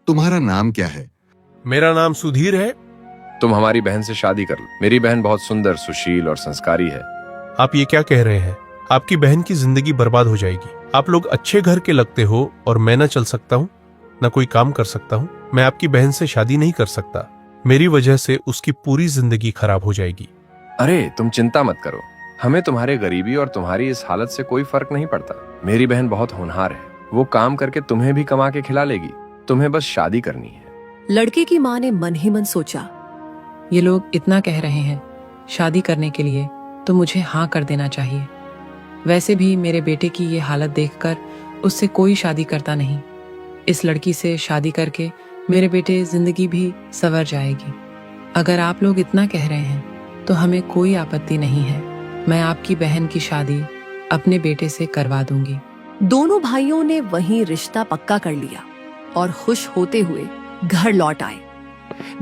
तुम्हारा नाम क्या है? मेरा नाम सुधीर है। तुम हमारी बहन से शादी कर लो। मेरी बहन बहुत सुंदर, सुशील और संस्कारी है। आप ये क्या कह रहे हैं? आपकी बहन की जिंदगी बर्बाद हो जाएगी। आप लोग अच्छे घर के लगते हो और मैं न चल सकता हूँ, न कोई काम कर सकता हूँ। मैं आपकी बहन से शादी नहीं कर सकता। मेरी वजह से उसकी पूरी जिंदगी खराब हो जाएगी। अरे तुम चिंता मत करो, हमें तुम्हारे गरीबी और तुम्हारी इस हालत से कोई फर्क नहीं पड़ता। मेरी बहन बहुत होनहार है, वो काम करके तुम्हें भी कमा के खिला लेगी। तुम्हें बस शादी करनी है। लड़के की माँ ने मन ही मन सोचा, ये लोग इतना कह रहे हैं शादी करने के लिए, तो मुझे हाँ कर देना चाहिए। वैसे भी मेरे बेटे की ये हालत देखकर उससे कोई शादी करता नहीं। इस लड़की से शादी करके मेरे बेटे जिंदगी भी संवर जाएगी। अगर आप लोग इतना कह रहे हैं तो हमें कोई आपत्ति नहीं है। मैं आपकी बहन की शादी अपने बेटे से करवा दूंगी। दोनों भाइयों ने वहीं रिश्ता पक्का कर लिया और खुश होते हुए घर लौट आए,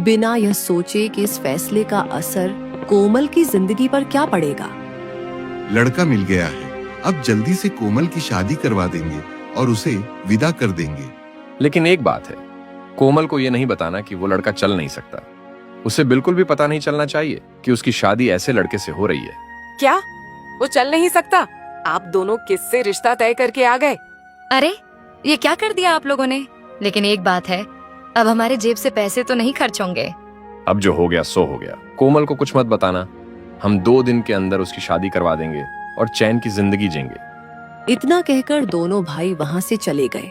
बिना यह सोचे कि इस फैसले का असर कोमल की जिंदगी पर क्या पड़ेगा। लड़का मिल गया है, अब जल्दी से कोमल की शादी करवा देंगे और उसे विदा कर देंगे। लेकिन एक बात है, कोमल को ये नहीं बताना कि वो लड़का चल नहीं सकता। उसे बिल्कुल भी पता नहीं चलना चाहिए कि उसकी शादी ऐसे लड़के से हो रही है। क्या वो चल नहीं सकता? आप दोनों किससे रिश्ता तय करके आ गए? अरे ये क्या कर दिया आप लोगों ने? लेकिन एक बात है, अब हमारे जेब से पैसे तो नहीं खर्च होंगे। अब जो हो गया सो हो गया। कोमल को कुछ मत बताना। हम 2 दिन के अंदर उसकी शादी करवा देंगे और चैन की जिंदगी जिएंगे। इतना कहकर दोनों भाई वहां से चले गए।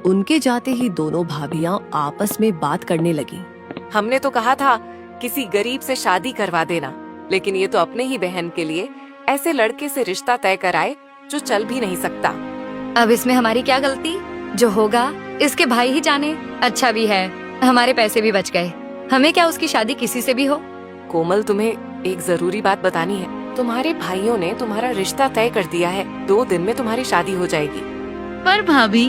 उनके जाते ही दोनों भाभियां आपस में बात करने लगी। हमने तो कहा था किसी गरीब से शादी करवा देना, लेकिन ये तो अपने ही बहन के लिए ऐसे लड़के से रिश्ता तय कराए जो चल भी नहीं सकता। अब इसमें हमारी क्या गलती? जो होगा इसके भाई ही जाने। अच्छा भी है, हमारे पैसे भी बच गए। हमें क्या उसकी शादी किसी से भी हो। कोमल, तुम्हें एक जरूरी बात बतानी है। तुम्हारे भाइयों ने तुम्हारा रिश्ता तय कर दिया है। 2 दिन में तुम्हारी शादी हो जाएगी। पर भाभी,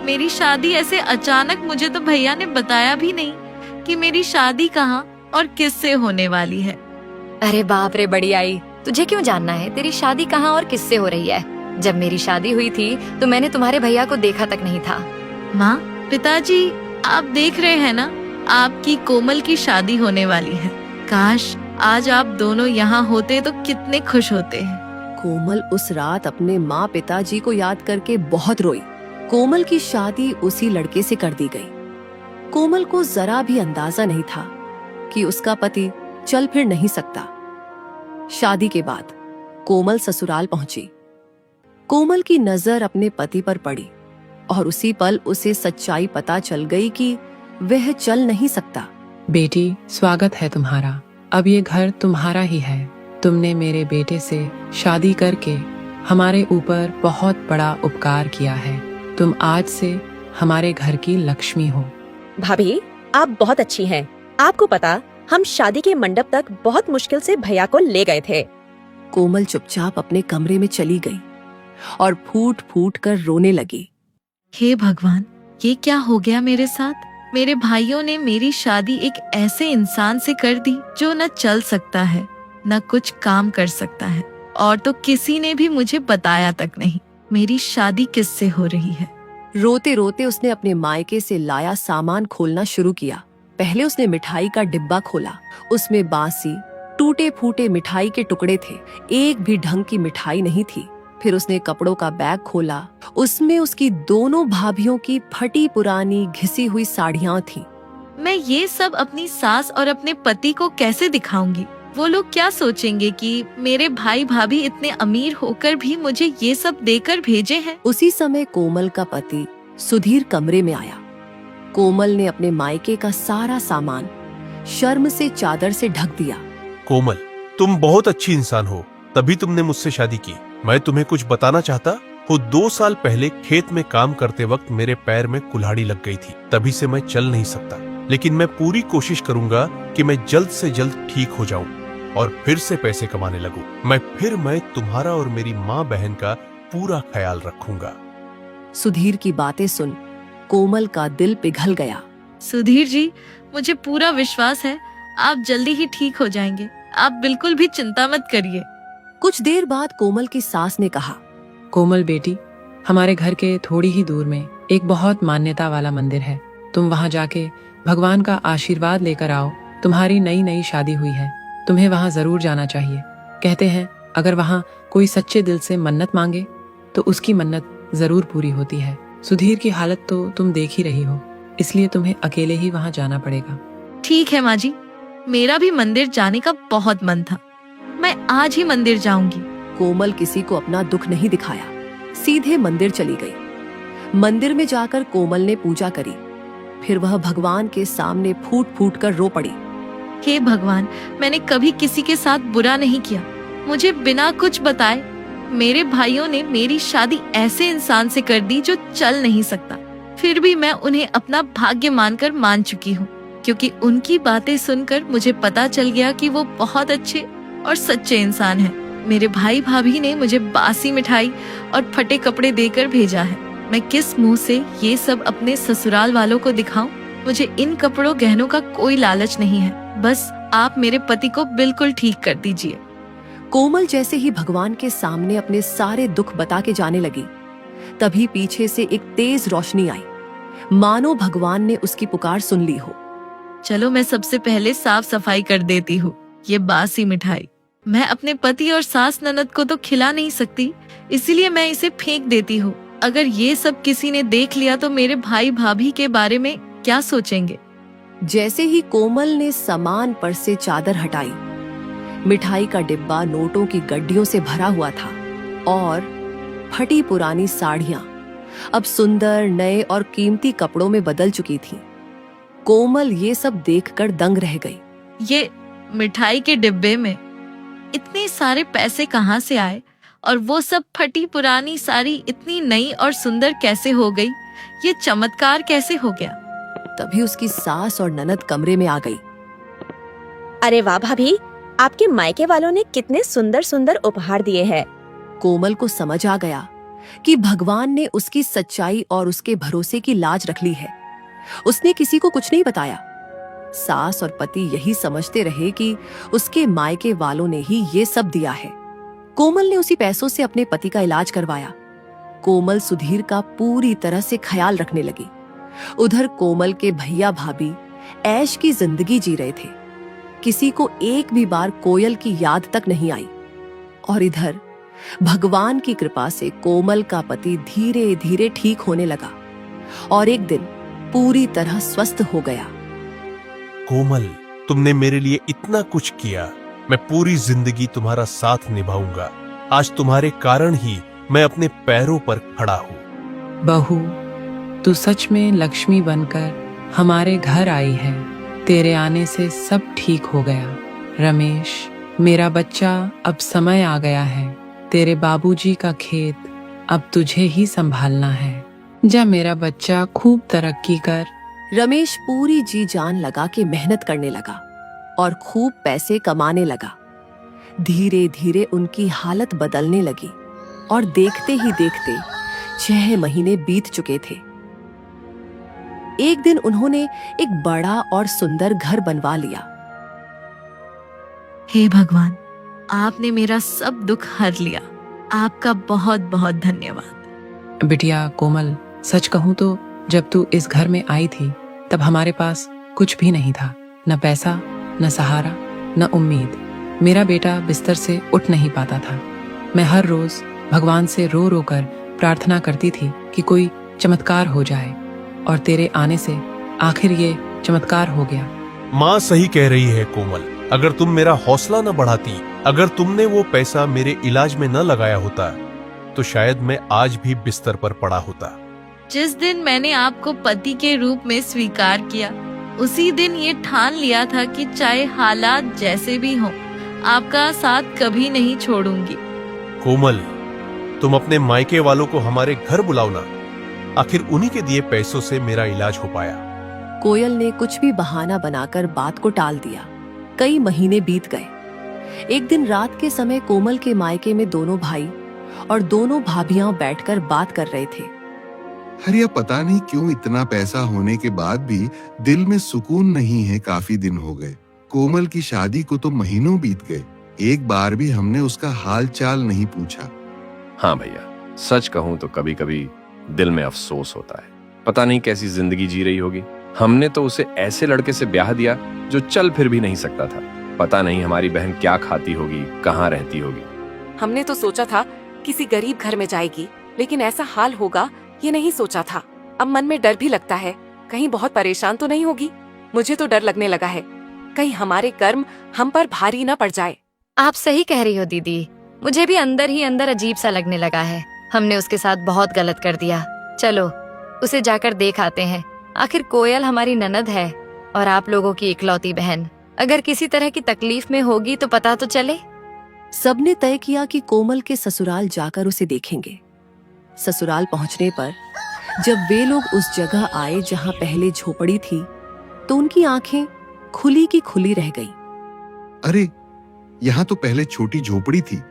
मेरी शादी ऐसे अचानक, मुझे तो भैया ने बताया भी नहीं कि मेरी शादी कहाँ और किससे होने वाली है। अरे बाप रे बड़ी आई, तुझे क्यों जानना है तेरी शादी कहाँ और किससे हो रही है? जब मेरी शादी हुई थी तो मैंने तुम्हारे भैया को देखा तक नहीं था। माँ, पिताजी, आप देख रहे हैं ना, आपकी कोमल की शादी होने वाली है। काश आज आप दोनों यहाँ होते तो कितने खुश होते हैं। कोमल उस रात अपने माँ पिताजी को याद करके बहुत रोई। कोमल की शादी उसी लड़के से कर दी गई। कोमल को जरा भी अंदाजा नहीं था कि उसका पति चल फिर नहीं सकता। शादी के बाद कोमल ससुराल पहुंची। कोमल की नजर अपने पति पर पड़ी और उसी पल उसे सच्चाई पता चल गई कि वह चल नहीं सकता। बेटी, स्वागत है तुम्हारा। अब ये घर तुम्हारा ही है। तुमने मेरे बेटे से शादी करके हमारे ऊपर बहुत बड़ा उपकार किया है। तुम आज से हमारे घर की लक्ष्मी हो। भाभी, आप बहुत अच्छी हैं। आपको पता, हम शादी के मंडप तक बहुत मुश्किल से भैया को ले गए थे। कोमल चुपचाप अपने कमरे में चली गई और फूट फूट कर रोने लगी। हे भगवान, ये क्या हो गया मेरे साथ? मेरे भाइयों ने मेरी शादी एक ऐसे इंसान से कर दी जो न चल सकता है, न कुछ काम कर सकता है, और तो किसी ने भी मुझे बताया तक नहीं मेरी शादी किससे हो रही है। रोते रोते उसने अपने मायके से लाया सामान खोलना शुरू किया। पहले उसने मिठाई का डिब्बा खोला। उसमें बासी, टूटे फूटे मिठाई के टुकड़े थे। एक भी ढंग की मिठाई नहीं थी। फिर उसने कपड़ों का बैग खोला। उसमें उसकी दोनों भाभियों की फटी पुरानी घिसी हुई साड़ियां थीं। मैं ये सब अपनी सास और अपने पति को कैसे दिखाऊंगी? वो लोग क्या सोचेंगे कि मेरे भाई भाभी इतने अमीर होकर भी मुझे ये सब देकर भेजे हैं। उसी समय कोमल का पति सुधीर कमरे में आया। कोमल ने अपने मायके का सारा सामान शर्म से चादर से ढक दिया। कोमल, तुम बहुत अच्छी इंसान हो, तभी तुमने मुझसे शादी की। मैं तुम्हें कुछ बताना चाहता हूँ। 2 साल पहले खेत में काम करते वक्त मेरे पैर में कुल्हाड़ी लग गई थी, तभी से मैं चल नहीं सकता। लेकिन मैं पूरी कोशिश करूंगा कि मैं जल्द से जल्द ठीक हो जाऊं और फिर से पैसे कमाने लगूं। मैं तुम्हारा और मेरी माँ बहन का पूरा ख्याल रखूंगा। सुधीर की बातें सुन कोमल का दिल पिघल गया। सुधीर जी, मुझे पूरा विश्वास है आप जल्दी ही ठीक हो जाएंगे। आप बिल्कुल भी चिंता मत करिए। कुछ देर बाद कोमल की सास ने कहा, कोमल बेटी, हमारे घर के थोड़ी ही दूर में एक बहुत मान्यता वाला मंदिर है। तुम वहां जाके भगवान का आशीर्वाद लेकर आओ। तुम्हारी नई नई शादी हुई है, तुम्हें वहां जरूर जाना चाहिए। कहते हैं अगर वहां कोई सच्चे दिल से मन्नत मांगे तो उसकी मन्नत जरूर पूरी होती है। सुधीर की हालत तो तुम देख ही रही हो, इसलिए तुम्हें अकेले ही वहां जाना पड़ेगा। ठीक है माँ जी, मेरा भी मंदिर जाने का बहुत मन था, मैं आज ही मंदिर जाऊंगी। कोमल किसी को अपना दुख नहीं दिखाया, सीधे मंदिर चली गई। मंदिर में जाकर कोमल ने पूजा करी, फिर वह भगवान के सामने फूट फूट कर रो पड़ी। हे भगवान, मैंने कभी किसी के साथ बुरा नहीं किया। मुझे बिना कुछ बताए मेरे भाइयों ने मेरी शादी ऐसे इंसान से कर दी जो चल नहीं सकता। फिर भी मैं उन्हें अपना भाग्य मानकर मान चुकी हूँ, क्योंकि उनकी बातें सुनकर मुझे पता चल गया कि वो बहुत अच्छे और सच्चे इंसान हैं। मेरे भाई भाभी ने मुझे बासी मिठाई और फटे कपड़े देकर भेजा है। मैं किस मुंह से ये सब अपने ससुराल वालों को दिखाऊं? मुझे इन कपड़ों गहनों का कोई लालच नहीं है, बस आप मेरे पति को बिल्कुल ठीक कर दीजिए। कोमल जैसे ही भगवान के सामने अपने सारे दुख बता के जाने लगी, तभी पीछे से एक तेज रोशनी आई, मानो भगवान ने उसकी पुकार सुन ली हो। चलो मैं सबसे पहले साफ सफाई कर देती हूँ। ये बासी मिठाई मैं अपने पति और सास ननद को तो खिला नहीं सकती, इसीलिए मैं इसे फेंक देती हूँ। अगर ये सब किसी ने देख लिया तो मेरे भाई भाभी के बारे में क्या सोचेंगे? जैसे ही कोमल ने सामान पर से चादर हटाई, मिठाई का डिब्बा नोटों की गड्डियों से भरा हुआ था और फटी पुरानी साड़ियां अब सुंदर नए और कीमती कपड़ों में बदल चुकी थीं। कोमल ये सब देखकर दंग रह गई। ये मिठाई के डिब्बे में इतने सारे पैसे कहाँ से आए, और वो सब फटी पुरानी साड़ी इतनी नई और सुंदर कैसे हो गई? ये चमत्कार कैसे हो गया? तभी उसकी सास और ननद कमरे में आ गई। अरे वाह भाभी, आपके मायके वालों ने कितने सुंदर सुंदर उपहार दिए हैं। कोमल को समझ आ गया कि भगवान ने उसकी सच्चाई और उसके भरोसे की लाज रख ली है। उसने किसी को कुछ नहीं बताया। सास और पति यही समझते रहे कि उसके मायके वालों ने ही ये सब दिया है। कोमल ने उसी पैसों से अपने पति का इलाज करवाया। कोमल सुधीर का पूरी तरह से ख्याल रखने लगी। उधर कोमल के भैया भाभी ऐश की जिंदगी जी रहे थे। किसी को एक भी बार कोयल की याद तक नहीं आई। और इधर भगवान की कृपा से कोमल का पति धीरे धीरे ठीक होने लगा और एक दिन पूरी तरह स्वस्थ हो गया। कोमल, तुमने मेरे लिए इतना कुछ किया, मैं पूरी जिंदगी तुम्हारा साथ निभाऊंगा। आज तुम्हारे कारण ही मैं अपने पैरों पर खड़ा हूँ। बहू, तू सच में लक्ष्मी बनकर हमारे घर आई है। तेरे आने से सब ठीक हो गया। रमेश, मेरा बच्चा, अब समय आ गया है। तेरे बाबूजी का खेत अब तुझे ही संभालना है। जा मेरा बच्चा, खूब तरक्की कर। रमेश पूरी जी जान लगा के मेहनत करने लगा और खूब पैसे कमाने लगा। धीरे धीरे उनकी हालत बदलने लगी और देखते ही देखते 6 महीने बीत चुके थे। एक दिन उन्होंने एक बड़ा और सुंदर घर बनवा लिया। हे भगवान, आपने मेरा सब दुख हर लिया। आपका बहुत बहुत धन्यवाद। बिटिया कोमल, सच कहूँ तो जब तू इस घर में आई थी तब हमारे पास कुछ भी नहीं था, न पैसा, न सहारा, न उम्मीद। मेरा बेटा बिस्तर से उठ नहीं पाता था। मैं हर रोज भगवान से रो रो कर प्रार्थना करती थी कि कोई चमत्कार हो जाए, और तेरे आने से आखिर ये चमत्कार हो गया। माँ सही कह रही है कोमल। अगर तुम मेरा हौसला न बढ़ाती, अगर तुमने वो पैसा मेरे इलाज में न लगाया होता, तो शायद मैं आज भी बिस्तर पर पड़ा होता। जिस दिन मैंने आपको पति के रूप में स्वीकार किया, उसी दिन ये ठान लिया था कि चाहे हालात जैसे भी हों, आपका साथ कभी नहीं छोड़ूंगी। कोमल, तुम अपने मायके वालों को हमारे घर बुलाओ ना। आखिर उन्हीं के दिए पैसों से मेरा इलाज हो पाया। कोयल ने कुछ भी बहाना बनाकर बात को टाल दिया। कई महीने बीत गए। एक दिन रात के समय कोमल के मायके में दोनों भाई और दोनों भाभियां बैठकर बात कर रहे थे। हरिया, पता नहीं क्यों इतना पैसा होने के बाद भी दिल में सुकून नहीं है। काफी दिन हो गए। कोमल की शादी को तो महीनों बीत गए, एक बार भी हमने उसका हाल चाल नहीं पूछा। हाँ भैया, सच कहूँ तो कभी कभी दिल में अफसोस होता है। पता नहीं कैसी जिंदगी जी रही होगी। हमने तो उसे ऐसे लड़के से ब्याह दिया जो चल फिर भी नहीं सकता था। पता नहीं हमारी बहन क्या खाती होगी, कहाँ रहती होगी। हमने तो सोचा था किसी गरीब घर में जाएगी, लेकिन ऐसा हाल होगा ये नहीं सोचा था। अब मन में डर भी लगता है, कहीं बहुत परेशान तो नहीं होगी। मुझे तो डर लगने लगा है, कहीं हमारे कर्म हम पर भारी न पड़ जाए। आप सही कह रही हो दीदी, मुझे भी अंदर ही अंदर अजीब सा लगने लगा है। हमने उसके साथ बहुत गलत कर दिया। चलो उसे जाकर देख आते हैं। आखिर कोयल हमारी ननद है और आप लोगों की इकलौती बहन। अगर किसी तरह की तकलीफ में होगी तो पता तो चले। सबने तय किया कि कोमल के ससुराल जाकर उसे देखेंगे। ससुराल पहुंचने पर जब वे लोग उस जगह आए जहां पहले झोपड़ी थी, तो उनकी आंखें खुली की खुली रह गई। अरे, यहाँ तो पहले छोटी झोपड़ी थी।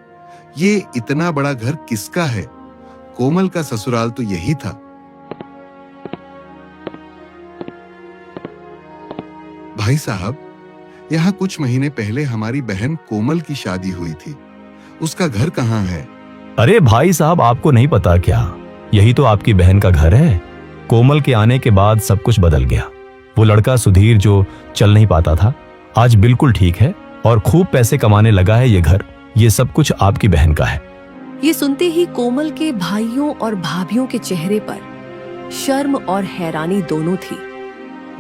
ये इतना बड़ा घर किसका है? कोमल का ससुराल तो यही था। भाई साहब, यहाँ कुछ महीने पहले हमारी बहन कोमल की शादी हुई थी। उसका घर कहाँ है? अरे भाई साहब, आपको नहीं पता क्या? यही तो आपकी बहन का घर है। कोमल के आने के बाद सब कुछ बदल गया। वो लड़का सुधीर जो चल नहीं पाता था, आज बिल्कुल ठीक है और खूब पैसे कमाने लगा है। ये घर, ये सब कुछ आपकी बहन का है। ये सुनते ही कोमल के भाइयों और भाभियों के चेहरे पर शर्म और हैरानी दोनों थी।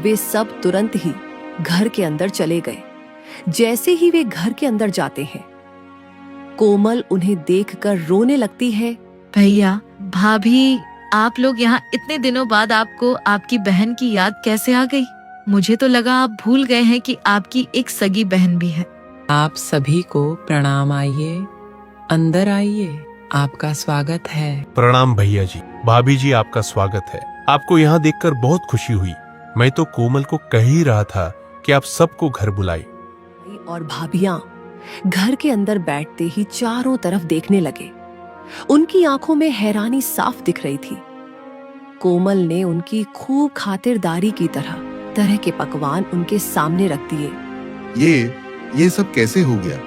वे सब तुरंत ही घर के अंदर चले गए। जैसे ही वे घर के अंदर जाते हैं, कोमल उन्हें देखकर रोने लगती है। भैया, भाभी, आप लोग यहाँ इतने दिनों बाद आपको आपकी बहन की याद कैसे आ गई? मुझे तो लगा आप भूल गए हैं कि आपकी एक सगी बहन भी है। आप सभी को प्रणाम। आइए, अंदर आइए, आपका स्वागत है। प्रणाम भैया जी, भाभी जी, आपका स्वागत है। आपको यहाँ देखकर बहुत खुशी हुई। मैं तो कोमल को कह ही रहा था कि आप सबको घर बुलाए। और भाभियां घर के अंदर बैठते ही चारों तरफ देखने लगे। उनकी आंखों में हैरानी साफ दिख रही थी। कोमल ने उनकी खूब खातिरदारी की तरह तरह के पकवान उनके सामने रख दिए। ये सब कैसे हो गया?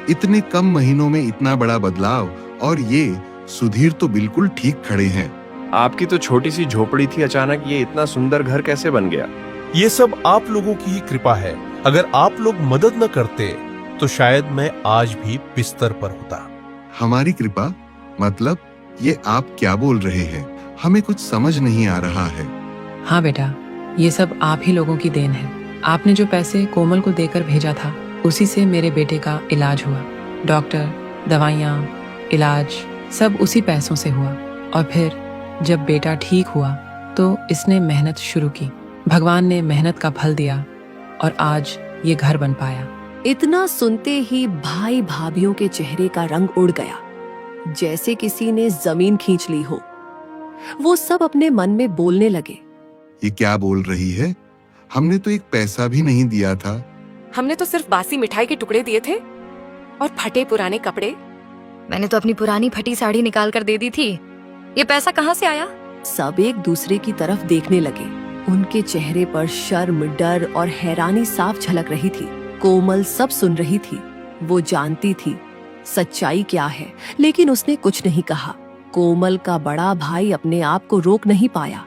इतने कम महीनों में इतना बड़ा बदलाव, और ये सुधीर तो बिल्कुल ठीक खड़े हैं। आपकी तो छोटी सी झोपड़ी थी, अचानक ये इतना सुंदर घर कैसे बन गया? ये सब आप लोगों की ही कृपा है। अगर आप लोग मदद न करते तो शायद मैं आज भी बिस्तर पर होता। हमारी कृपा? मतलब ये आप क्या बोल रहे हैं? हमें कुछ समझ नहीं आ रहा है। हाँ बेटा, ये सब आप ही लोगों की देन है। आपने जो पैसे कोमल को देकर भेजा था, उसी से मेरे बेटे का इलाज हुआ। डॉक्टर, दवाइयाँ, इलाज सब उसी पैसों से हुआ। और फिर जब बेटा ठीक हुआ तो इसने मेहनत शुरू की। भगवान ने मेहनत का फल दिया और आज ये घर बन पाया। इतना सुनते ही भाई भाभियों के चेहरे का रंग उड़ गया, जैसे किसी ने जमीन खींच ली हो। वो सब अपने मन में बोलने लगे, ये क्या बोल रही है? हमने तो एक पैसा भी नहीं दिया था। हमने तो सिर्फ बासी मिठाई के टुकड़े दिए थे और फटे पुराने कपड़े। मैंने तो अपनी पुरानी फटी साड़ी निकाल कर दे दी थी। ये पैसा कहाँ से आया? सब एक दूसरे की तरफ देखने लगे। उनके चेहरे पर शर्म, डर और हैरानी साफ झलक रही थी। कोमल सब सुन रही थी। वो जानती थी सच्चाई क्या है, लेकिन उसने कुछ नहीं कहा। कोमल का बड़ा भाई अपने आप को रोक नहीं पाया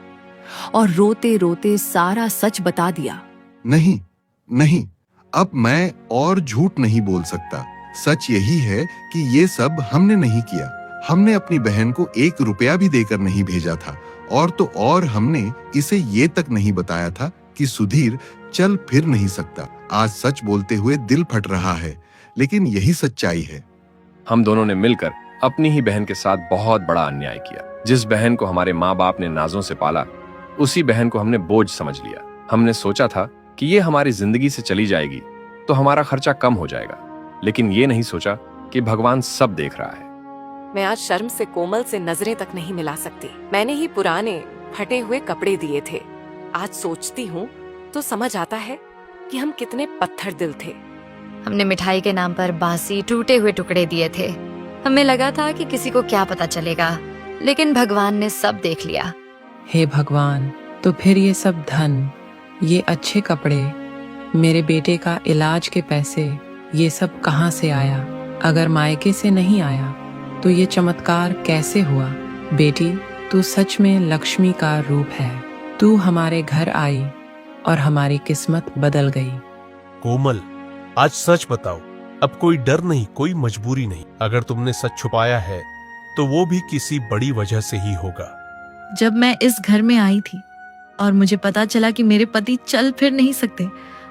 और रोते रोते सारा सच बता दिया। नहीं नहीं, अब मैं और झूठ नहीं बोल सकता। सच यही है कि ये सब हमने नहीं किया। हमने अपनी बहन को 1 रुपया भी देकर नहीं भेजा था, और तो और हमने इसे ये तक नहीं बताया था कि सुधीर चल फिर नहीं सकता। आज सच बोलते हुए दिल फट रहा है, लेकिन यही सच्चाई है। हम दोनों ने मिलकर अपनी ही बहन के साथ बहुत बड़ा अन्याय किया। जिस बहन को हमारे माँ बाप ने नाजों से पाला, उसी बहन को हमने बोझ समझ लिया। हमने सोचा था कि ये हमारी जिंदगी से चली जाएगी तो हमारा खर्चा कम हो जाएगा, लेकिन ये नहीं सोचा कि भगवान सब देख रहा है। मैं आज शर्म से कोमल से नजरें तक नहीं मिला सकती। मैंने ही पुराने फटे हुए कपड़े दिए थे। आज सोचती हूँ तो समझ आता है कि हम कितने पत्थर दिल थे। हमने मिठाई के नाम पर बासी टूटे हुए टुकड़े दिए थे। हमें लगा था कि किसी को क्या पता चलेगा, लेकिन भगवान ने सब देख लिया। हे भगवान, तो फिर ये सब धन, ये अच्छे कपड़े, मेरे बेटे का इलाज के पैसे, ये सब कहाँ से आया? अगर मायके से नहीं आया तो ये चमत्कार कैसे हुआ? बेटी, तू सच में लक्ष्मी का रूप है। तू हमारे घर आई और हमारी किस्मत बदल गई। कोमल, आज सच बताओ, अब कोई डर नहीं, कोई मजबूरी नहीं। अगर तुमने सच छुपाया है तो वो भी किसी बड़ी वजह से ही होगा। जब मैं इस घर में आई थी और मुझे पता चला कि मेरे पति चल फिर नहीं सकते,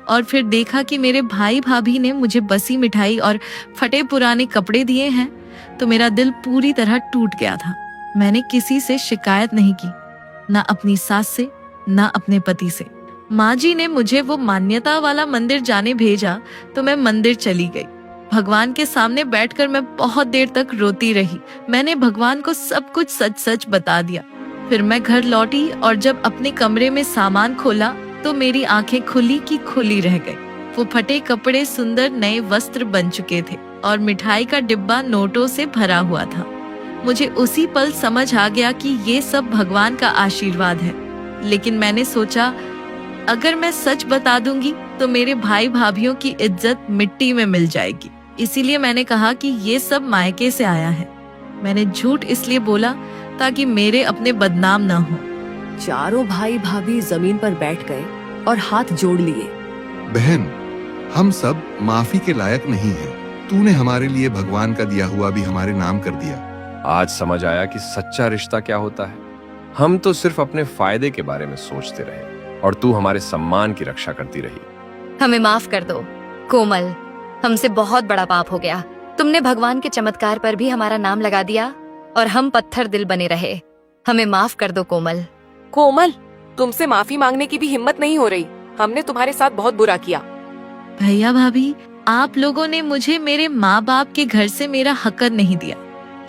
और फिर देखा कि मेरे भाई भाभी ने मुझे बसी मिठाई और फटे पुराने कपड़े दिए हैं, तो मेरा दिल पूरी तरह टूट गया था। मैंने किसी से शिकायत नहीं की, ना अपनी सास से, ना अपने पति से। माँ जी ने मुझे वो मान्यता वाला मंदिर जाने भेजा तो मैं मंदिर चली गई। भगवान के सामने बैठकर मैं बहुत देर तक रोती रही। मैंने भगवान को सब कुछ सच सच बता दिया। फिर मैं घर लौटी और जब अपने कमरे में सामान खोला तो मेरी आंखें खुली की खुली रह गई। वो फटे कपड़े सुंदर नए वस्त्र बन चुके थे और मिठाई का डिब्बा नोटों से भरा हुआ था। मुझे उसी पल समझ आ गया कि ये सब भगवान का आशीर्वाद है। लेकिन मैंने सोचा, अगर मैं सच बता दूंगी तो मेरे भाई भाभीओं की इज्जत मिट्टी में मिल जाएगी। इसीलिए मैंने कहा कि ये सब मायके से आया है। मैंने झूठ इसलिए बोला ताकि मेरे अपने बदनाम ना हो। चारों भाई भाभी जमीन पर बैठ गए और हाथ जोड़ लिए। बहन, हम सब माफी के लायक नहीं हैं। तूने हमारे लिए भगवान का दिया हुआ भी हमारे नाम कर दिया। आज समझ आया कि सच्चा रिश्ता क्या होता है। हम तो सिर्फ अपने फायदे के बारे में सोचते रहे और तू हमारे सम्मान की रक्षा करती रही। हमें माफ कर दो कोमल, हमसे बहुत बड़ा पाप हो गया। तुमने भगवान के चमत्कार पर भी हमारा नाम लगा दिया और हम पत्थर दिल बने रहे। हमें माफ कर दो कोमल। कोमल, तुमसे माफी मांगने की भी हिम्मत नहीं हो रही। हमने तुम्हारे साथ बहुत बुरा किया। भैया भाभी, आप लोगों ने मुझे मेरे माँ बाप के घर से मेरा हक नहीं दिया,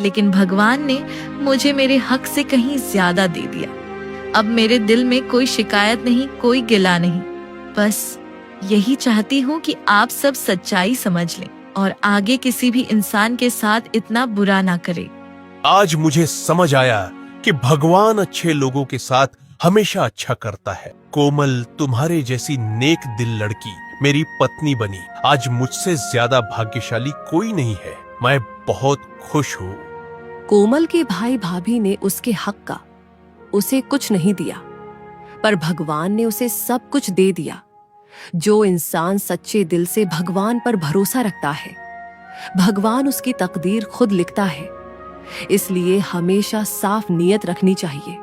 लेकिन भगवान ने मुझे मेरे हक से कहीं ज्यादा दे दिया। अब मेरे दिल में कोई शिकायत नहीं, कोई गिला नहीं। बस यही चाहती हूँ कि आप सब सच्चाई समझ लें और आगे किसी भी इंसान के साथ इतना बुरा ना करें। आज मुझे समझ आया कि भगवान अच्छे लोगों के साथ हमेशा अच्छा करता है। कोमल, तुम्हारे जैसी नेक दिल लड़की मेरी पत्नी बनी। आज मुझसे ज्यादा भाग्यशाली कोई नहीं है। मैं बहुत खुश हूँ। कोमल के भाई भाभी ने उसके हक का उसे कुछ नहीं दिया, पर भगवान ने उसे सब कुछ दे दिया। जो इंसान सच्चे दिल से भगवान पर भरोसा रखता है, भगवान उसकी तकदीर खुद लिखता है। इसलिए हमेशा साफ नीयत रखनी चाहिए।